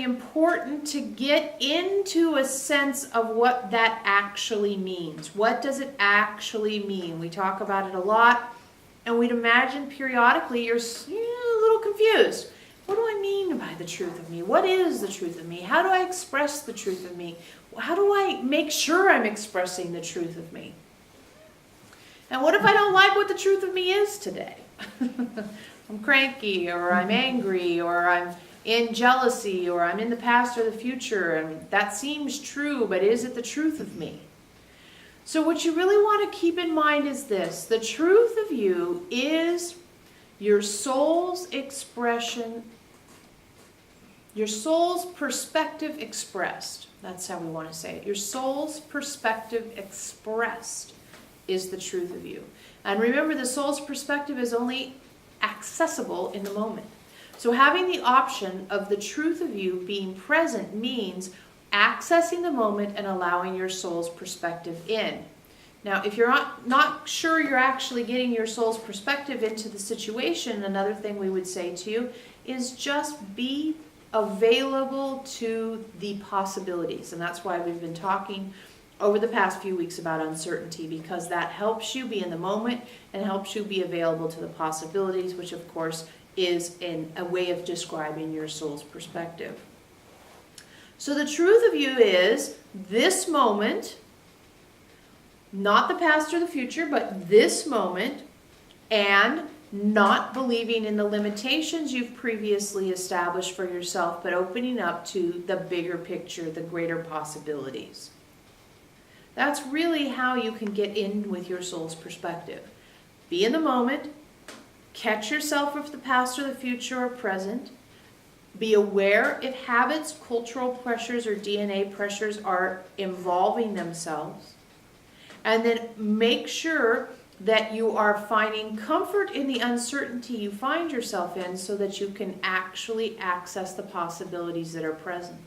important to get into a sense of what that actually means. What does it actually mean? We talk about it a lot, and we'd imagine periodically you're a little confused. What do I mean by the truth of me? What is the truth of me? How do I express the truth of me? How do I make sure I'm expressing the truth of me? And what if I don't like what the truth of me is today? I'm cranky, or I'm angry, or I'm in jealousy, or I'm in the past or the future, and that seems true, but is it the truth of me? So what you really want to keep in mind is this: the truth of you is your soul's expression, your soul's perspective expressed. That's how we want to say it. Your soul's perspective expressed is the truth of you. And remember, the soul's perspective is only accessible in the moment. So having the option of the truth of you being present means accessing the moment and allowing your soul's perspective in. Now, if you're not sure you're actually getting your soul's perspective into the situation, another thing we would say to you is just be available to the possibilities. And that's why we've been talking over the past few weeks about uncertainty, because that helps you be in the moment and helps you be available to the possibilities, which of course is in a way of describing your soul's perspective. So the truth of you is this moment, not the past or the future, but this moment, and not believing in the limitations you've previously established for yourself, but opening up to the bigger picture, the greater possibilities. That's really how you can get in with your soul's perspective. Be in the moment, catch yourself if the past or the future or present, be aware if habits, cultural pressures, or DNA pressures are involving themselves, and then make sure that you are finding comfort in the uncertainty you find yourself in so that you can actually access the possibilities that are present.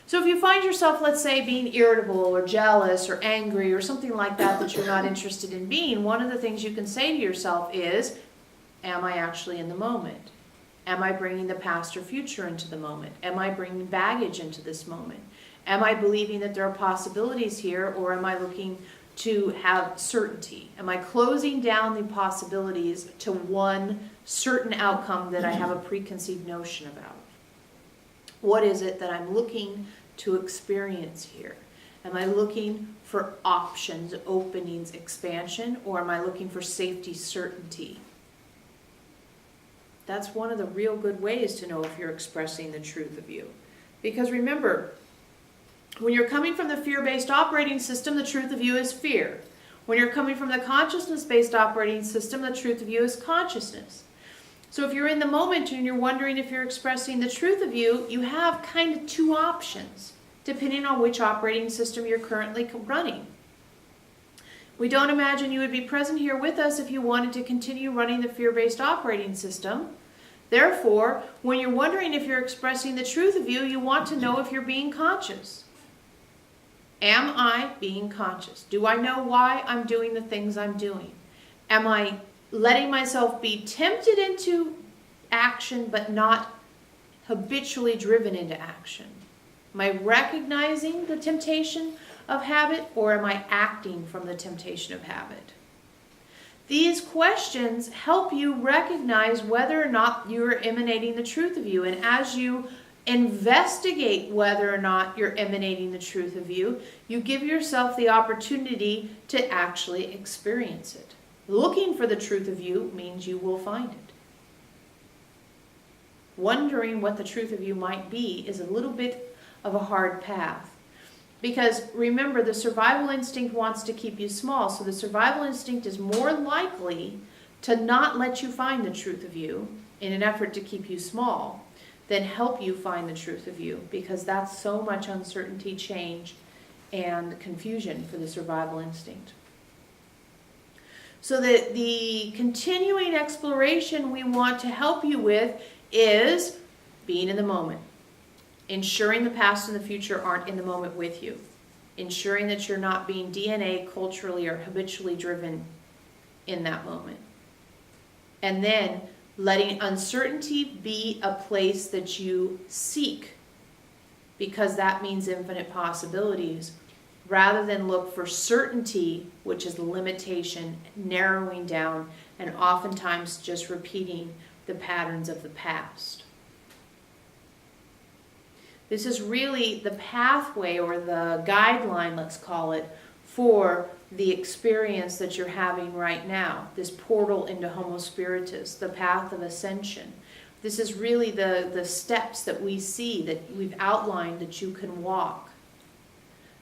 So if you find yourself, let's say, being irritable or jealous or angry or something like that you're not interested in being, one of the things you can say to yourself is, am I actually in the moment? Am I bringing the past or future into the moment? Am I bringing baggage into this moment? Am I believing that there are possibilities here, or am I looking to have certainty? Am I closing down the possibilities to one certain outcome that I have a preconceived notion about? What is it that I'm looking to experience here? Am I looking for options, openings, expansion, or am I looking for safety, certainty? That's one of the real good ways to know if you're expressing the truth of you. Because remember, when you're coming from the fear-based operating system, the truth of you is fear. When you're coming from the consciousness-based operating system, the truth of you is consciousness. So if you're in the moment and you're wondering if you're expressing the truth of you, you have kind of two options, depending on which operating system you're currently running. We don't imagine you would be present here with us if you wanted to continue running the fear-based operating system. Therefore, when you're wondering if you're expressing the truth of you, you want to know if you're being conscious. Am I being conscious? Do I know why I'm doing the things I'm doing? Am I letting myself be tempted into action but not habitually driven into action? Am I recognizing the temptation of habit, or am I acting from the temptation of habit? These questions help you recognize whether or not you're emanating the truth of you. And as you investigate whether or not you're emanating the truth of you, you give yourself the opportunity to actually experience it. Looking for the truth of you means you will find it. Wondering what the truth of you might be is a little bit of a hard path. Because remember, the survival instinct wants to keep you small. So the survival instinct is more likely to not let you find the truth of you in an effort to keep you small than help you find the truth of you, because that's so much uncertainty, change, and confusion for the survival instinct. So the continuing exploration we want to help you with is being in the moment. Ensuring the past and the future aren't in the moment with you. Ensuring that you're not being DNA, culturally, or habitually driven in that moment. And then letting uncertainty be a place that you seek because that means infinite possibilities, rather than look for certainty, which is limitation, narrowing down, and oftentimes just repeating the patterns of the past. This is really the pathway, or the guideline, let's call it, for the experience that you're having right now, this portal into Homo Spiritus, the path of ascension. This is really the steps that we see, that we've outlined, that you can walk.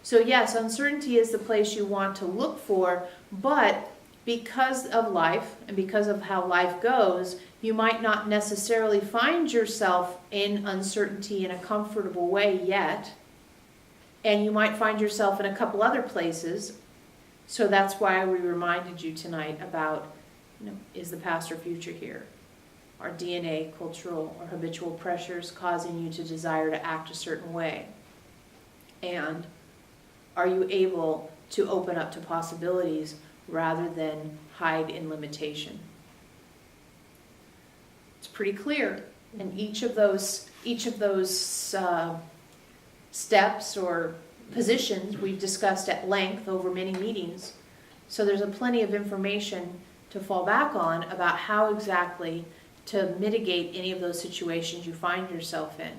So yes, uncertainty is the place you want to look for, but because of life and because of how life goes, you might not necessarily find yourself in uncertainty in a comfortable way yet. And you might find yourself in a couple other places. So that's why we reminded you tonight about, is the past or future here? Are DNA, cultural, or habitual pressures causing you to desire to act a certain way? And are you able to open up to possibilities rather than hide in limitation? It's pretty clear. And each of those steps or positions we've discussed at length over many meetings. So there's plenty of information to fall back on about how exactly to mitigate any of those situations you find yourself in.